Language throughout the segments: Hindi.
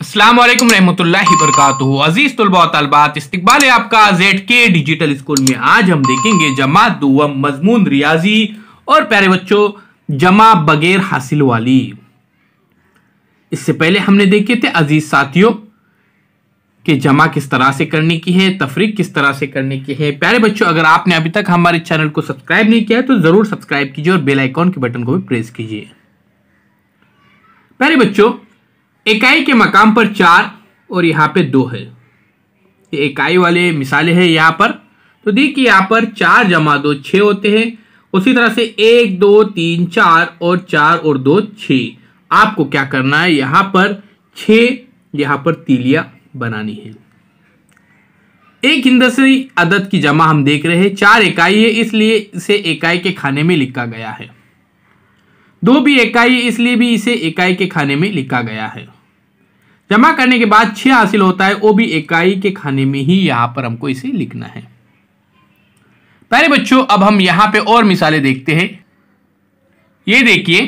अस्सलाम वालेकुम रहमतुल्लाहि बरकातुहू। अजीज तुलबा व तालिबात, इस्तकबाल है आपका ZK डिजिटल स्कूल में। आज हम देखेंगे जमात दुआम मजमून रियाजी और प्यारे बच्चों जमा बगैर हासिल वाली। इससे पहले हमने देखे थे अजीज साथियों कि जमा किस तरह से करने की है, तफरीक किस तरह से करने की है। प्यारे बच्चों, अगर आपने अभी तक हमारे चैनल को सब्सक्राइब नहीं किया है तो जरूर सब्सक्राइब कीजिए और बेल आइकॉन के बटन को भी प्रेस कीजिए। प्यारे बच्चों, इकाई के मकाम पर 4 और यहां पे 2 है। ये इकाई वाले मिसालें हैं यहां पर। तो देखिए यहां पर 4 जमा 2 6 होते हैं। उसी तरह से 1 2 3 4 और 4 और 2 6। आपको क्या करना है, यहां पर 6 यहां पर तीलियां बनानी है। एक हिंदसी अदद की जमा हम देख रहे हैं, 4 इकाई है इसलिए इसे इकाई के खाने में लिखा गया है। 2 भी इकाई इसलिए भी इसे इकाई के खाने में लिखा गया है। जमा करने के बाद 6 हासिल होता है, वो भी इकाई के खाने में ही यहां पर हमको इसे लिखना है। प्यारे बच्चों, अब हम यहां पे और मिसालें देखते हैं। ये देखिए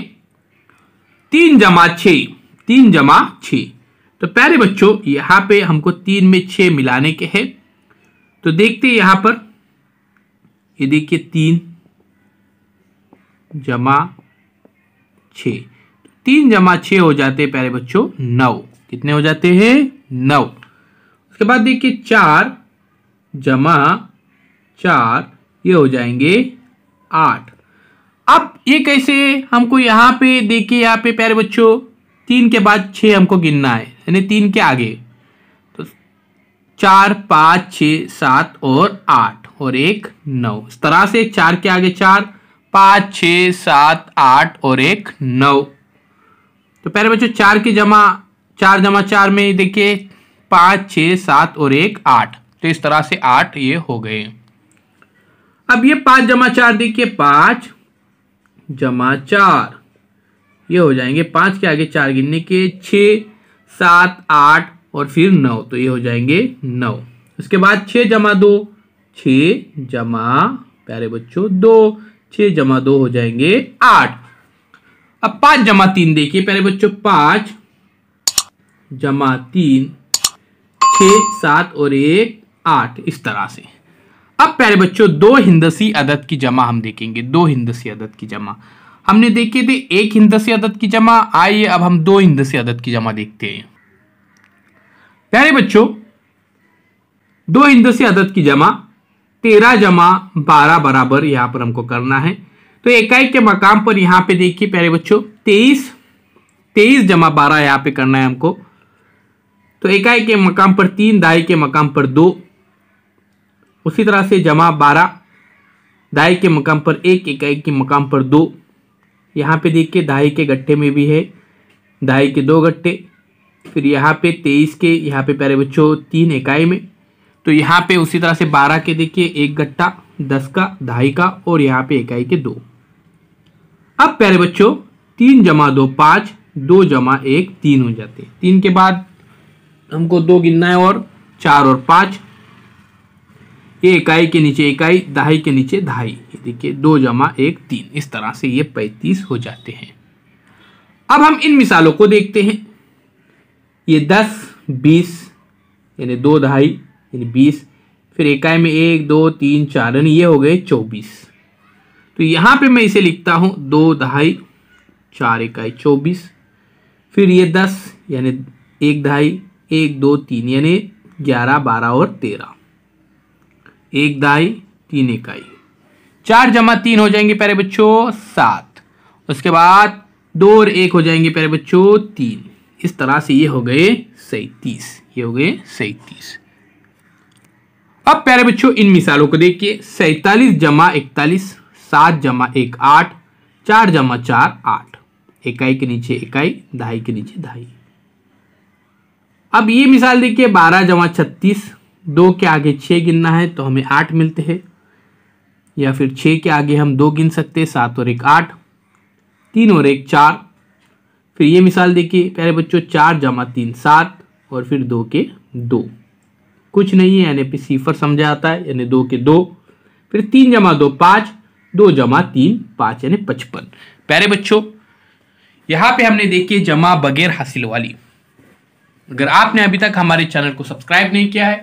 3 जमा 6, 3 जमा 6। तो प्यारे बच्चों यहां पे हमको 3 में 6 मिलाने के हैं। तो देखते हैं यहां पर, ये देखिए 3 जमा 6, 3 जमा 6 हो जाते हैं प्यारे बच्चों 9। कितने हो जाते हैं? 9। उसके बाद देखिए 4 जमा 4, ये हो जाएंगे 8। अब ये कैसे, हमको यहां पे देखिए, यहां पे प्यारे बच्चों 3 के बाद 6 हमको गिनना है, यानी 3 के आगे। तो 4 5 6 7 और 8 और 1 9। इस तरह से 4 के आगे 4 5 6 7 8 और 1 9। तो प्यारे बच्चों 4 जमा 4 में देखिए 5 6 7 और 1 8। तो इस तरह से 8 ये हो गए। अब ये 5 जमा 4 देखिए 5 जमा 4, ये हो जाएंगे 5 के आगे 4 गिनने के 6 7 8 और फिर 9। तो ये हो जाएंगे 9। उसके बाद 6 जमा 2 6 जमा प्यारे बच्चों 2, 6 जमा 2 हो जाएंगे 8। अब 5 जमा 3 देखिए प्यारे बच्चों 5 जमा 3 6 7 और 1 8। इस तरह से अब प्यारे बच्चों 2 हिंदसी अदद की जमा हम देखेंगे। 2 हिंदसी अदद की जमा हमने देखे थे, 1 हिंदसी अदद की जमा। आइए अब हम 2 हिंदसी अदद की जमा देखते हैं। प्यारे बच्चों 2 हिंदसी अदद की जमा 13 जमा 12 बराबर यहां पर हमको करना है। तो इकाई के मकाम पर यहां पे देखिए प्यारे बच्चों 23 जमा 12 यहां पे करना है हमको। तो इकाई के मकाम पर 3, दहाई के मकाम पर 2। उसी तरह से जमा 12, दहाई के मकाम पर 1, इकाई के मकाम पर 2। यहाँ पे देखिए दहाई के गट्ठे में भी है दहाई के 2 गट्ठे। फिर यहाँ पे 23 के, यहाँ पे प्यारे बच्चों 3 इकाई में। तो यहाँ पे उसी तरह से 12 के देखिए 1 गट्टा, 10 का, दहाई का और यहाँ पे इकाई के 2। अब प्यारे बच्चों 3 जमा 2 5, 2 जमा 1 3 हो जाते हैं। 3 के बाद हमको 2 गिनना है और 4 और 5। ये इकाई के नीचे इकाई, दहाई के नीचे दहाई। ये देखिए 2 जमा 1 3। इस तरह से ये 35 हो जाते हैं। अब हम इन मिसालों को देखते हैं। ये 10 20 यानी 2 दहाई यानी 20। फिर इकाई में 1 2 3 4 यानी ये हो गए 24। तो यहां पे मैं इसे लिखता हूं 2 दहाई 4 इकाई 24। फिर ये 10 यानी 1 दहाई 1 2 3 यानी 11 12 और 13। 1 दहाई 3 इकाई, 4 जमा 3 हो जाएंगे प्यारे बच्चों 7। उसके बाद 2 और 1 हो जाएंगे प्यारे बच्चों 3। इस तरह से ये हो गए 37। ये हो गए 37। अब प्यारे बच्चों इन मिसालों को देखिए। 47 जमा 41, 7 जमा 1 8, 4 जमा 4 8। इकाई के नीचे इकाई, दहाई के नीचे दहाई। अब ये मिसाल देखिए 12 जमा 36, 2 के आगे 6 गिनना है तो हमें 8 मिलते हैं। या फिर 6 के आगे हम 2 गिन सकते हैं, 7 और 1 8, 3 और 1 4। फिर ये मिसाल देखिए प्यारे बच्चों 4 जमा 3 7 और फिर 2 के 2। कुछ नहीं है यानी सिफर समझा आता है, यानी 2 के 2। फिर 3 जमा 2 5, 2 जमा 3 5 यानी 55। प्यारे बच्चों यहां पे हमने देखिए जमा बगैर हासिल वाली। अगर आपने अभी तक हमारे चैनल को सब्सक्राइब नहीं किया है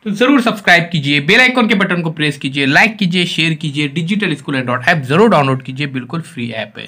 तो जरूर सब्सक्राइब कीजिए, बेल आइकन के बटन को प्रेस कीजिए, लाइक कीजिए, शेयर कीजिए, डिजिटल स्कूल एंड ऐप जरूर डाउनलोड कीजिए, बिल्कुल फ्री ऐप है।